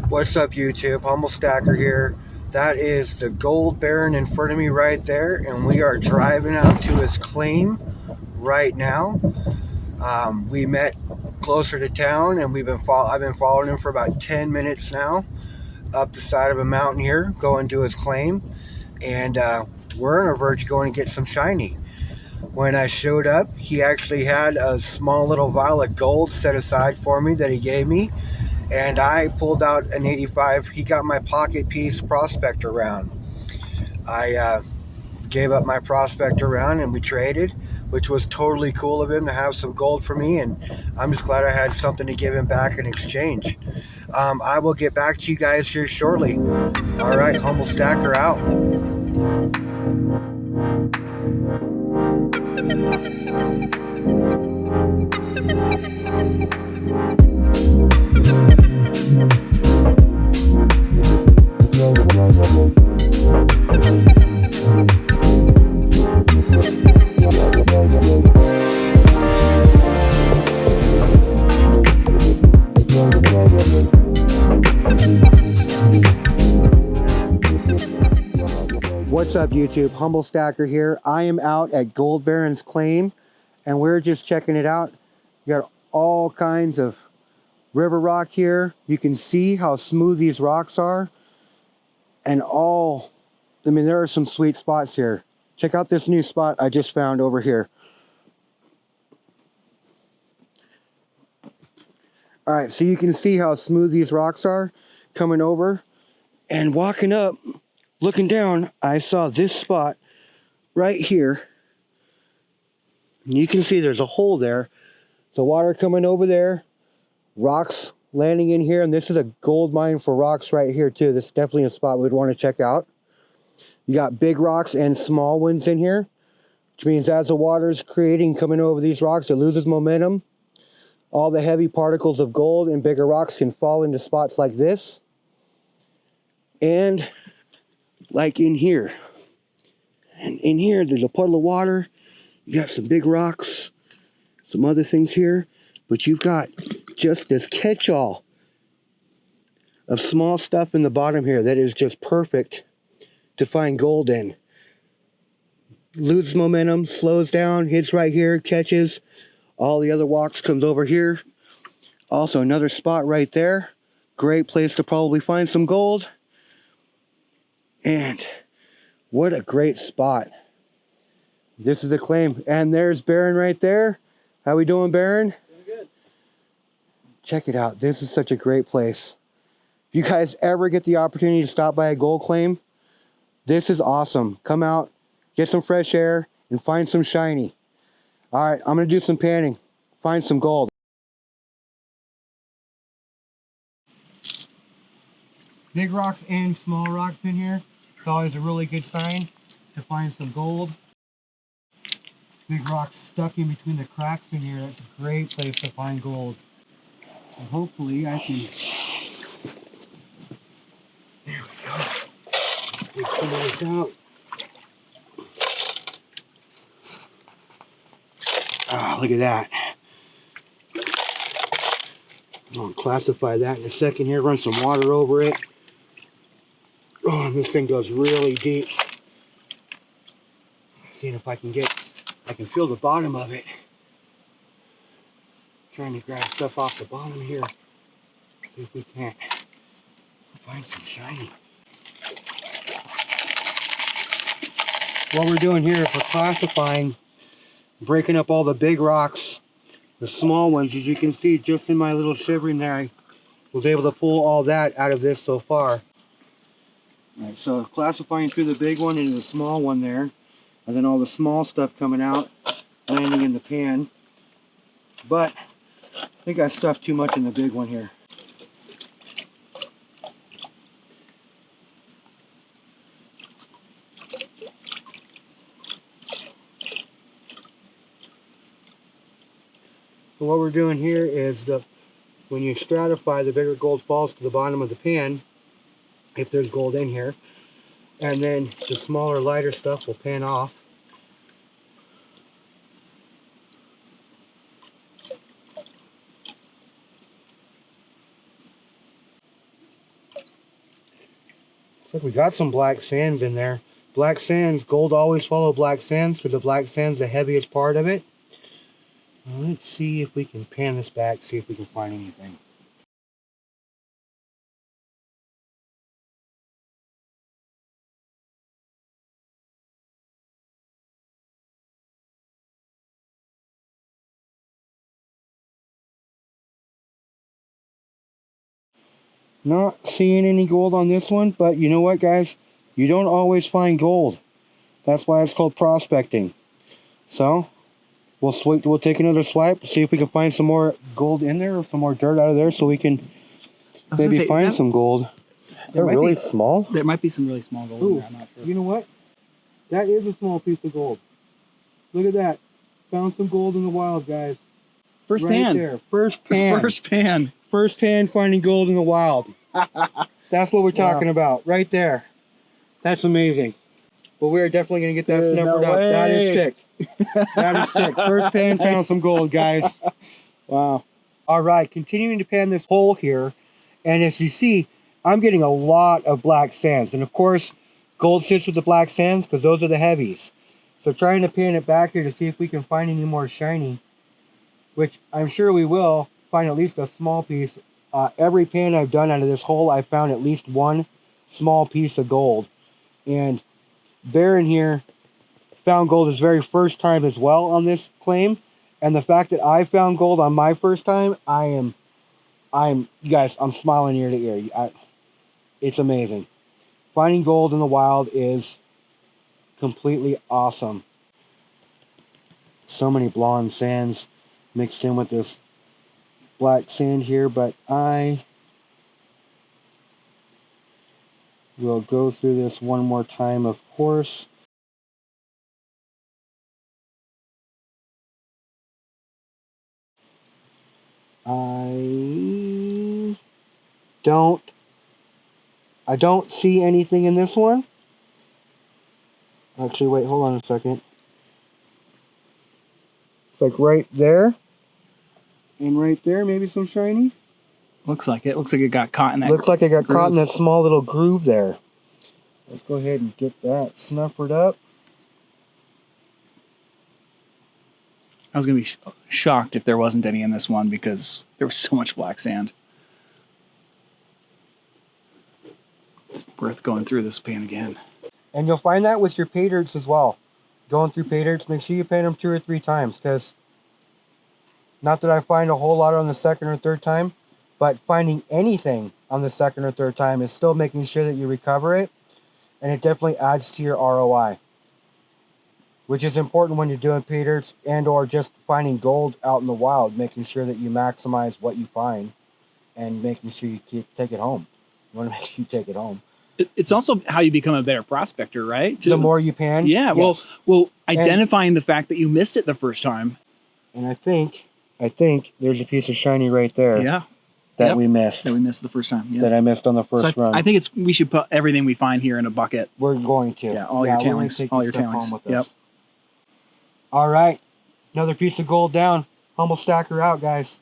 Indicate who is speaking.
Speaker 1: What's up, YouTube? Humble Stacker here. That is the Gold Baron in front of me right there, and we are driving out to his claim right now. We met closer to town, and I've been following him for about 10 minutes now, up the side of a mountain here, going to his claim, and we're on our verge of going to get some shiny. When I showed up, he actually had a small little vial of gold set aside for me that he gave me, and I pulled out an 85. He got my pocket piece prospector round. I gave up my prospector round and we traded, which was totally cool of him to have some gold for me, and I'm just glad I had something to give him back in exchange. I will get back to you guys here shortly. All right, Humble Stacker out. What's up, YouTube? Humble Stacker here. I am out at Gold Baron's claim, and we're just checking it out. You got all kinds of river rock here. You can see how smooth these rocks are, and there are some sweet spots here. Check out this new spot I just found over here. All right, so you can see how smooth these rocks are coming over, and walking up, looking down, I saw this spot right here. And you can see there's a hole there. The water coming over there, rocks landing in here, and this is a gold mine for rocks right here too. This is definitely a spot we'd want to check out. You got big rocks and small ones in here, which means as the water is coming over these rocks, it loses momentum. All the heavy particles of gold and bigger rocks can fall into spots like this. And like in here. And in here, there's a puddle of water. You got some big rocks, some other things here. But you've got just this catch-all of small stuff in the bottom here that is just perfect to find gold in. Loses momentum, slows down, hits right here, catches. All the other rocks comes over here. Also another spot right there. Great place to probably find some gold. And what a great spot. This is the claim. And there's Baron right there. How we doing, Baron? Doing good. Check it out. This is such a great place. If you guys ever get the opportunity to stop by a gold claim, this is awesome. Come out, get some fresh air, and find some shiny. All right, I'm going to do some panning. Find some gold. Big rocks and small rocks in here. It's always a really good sign to find some gold. Big rocks stuck in between the cracks in here. That's a great place to find gold. And hopefully I can... There we go. Take some of this out. Ah, look at that. I'll classify that in a second here. Run some water over it. Oh, this thing goes really deep. Seeing if I can feel the bottom of it. Trying to grab stuff off the bottom here. See if we can't find some shiny. What we're doing here for classifying, breaking up all the big rocks, the small ones, as you can see just in my little shivering there, I was able to pull all that out of this so far. All right, so classifying through the big one into the small one there, and then all the small stuff coming out, landing in the pan. But I think I stuffed too much in the big one here. So what we're doing here is when you stratify, the bigger gold falls to the bottom of the pan, if there's gold in here, and then the smaller, lighter stuff will pan off. Look, we got some black sands in there. Black sands, gold always follow black sands because the black sand's the heaviest part of it. Let's see if we can pan this back, see if we can find anything. Not seeing any gold on this one, but you know what, guys? You don't always find gold. That's why it's called prospecting. So, we'll take another swipe, see if we can find some more gold in there, or some more dirt out of there, so we can maybe find some gold. They're really small.
Speaker 2: There might be some really small gold in there, I'm not sure.
Speaker 1: You know what? That is a small piece of gold. Look at that. Found some gold in the wild, guys.
Speaker 2: First pan.
Speaker 1: There. First pan.
Speaker 2: First pan.
Speaker 1: First pan finding gold in the wild. That's what we're talking about, right there. That's amazing. But we're definitely going to get that snuffered up. That is sick. That is sick. First pan found some gold, guys.
Speaker 2: Wow.
Speaker 1: All right, continuing to pan this hole here. And as you see, I'm getting a lot of black sands. And of course, gold sits with the black sands because those are the heavies. So trying to pan it back here to see if we can find any more shiny, which I'm sure we will find at least a small piece. Every pan I've done out of this hole, I've found at least one small piece of gold. And Baron here found gold his very first time as well on this claim. And the fact that I found gold on my first time, you guys, I'm smiling ear to ear. It's amazing. Finding gold in the wild is completely awesome. So many blonde sands mixed in with this black sand here, but I will go through this one more time, of course. I don't see anything in this one. Actually, wait, hold on a second. It's like right there. And right there, maybe some shiny.
Speaker 2: Looks like it. Looks like it got caught in that.
Speaker 1: Looks like it got caught in that small little groove there. Let's go ahead and get that snuffered up.
Speaker 2: I was going to be shocked if there wasn't any in this one because there was so much black sand. It's worth going through this pan again.
Speaker 1: And you'll find that with your pay dirts as well. Going through pay dirts, make sure you pan them 2 or 3 times, because not that I find a whole lot on the second or third time, but finding anything on the second or third time is still making sure that you recover it, and it definitely adds to your ROI, which is important when you're doing pay dirts and or just finding gold out in the wild, making sure that you maximize what you find and making sure you take it home. You want to make sure you take it home.
Speaker 2: It's also how you become a better prospector, right?
Speaker 1: The more you pan.
Speaker 2: Yeah,
Speaker 1: yes.
Speaker 2: well, identifying the fact that you missed it the first time.
Speaker 1: And I think there's a piece of shiny right there.
Speaker 2: Yeah.
Speaker 1: That we missed.
Speaker 2: That we missed the first time. Yeah.
Speaker 1: That I missed on the first run.
Speaker 2: I think we should put everything we find here in a bucket.
Speaker 1: We're going to.
Speaker 2: Yeah, all your tailings. All your tailings. Yep.
Speaker 1: All right. Another piece of gold down. Humble Stacker out, guys.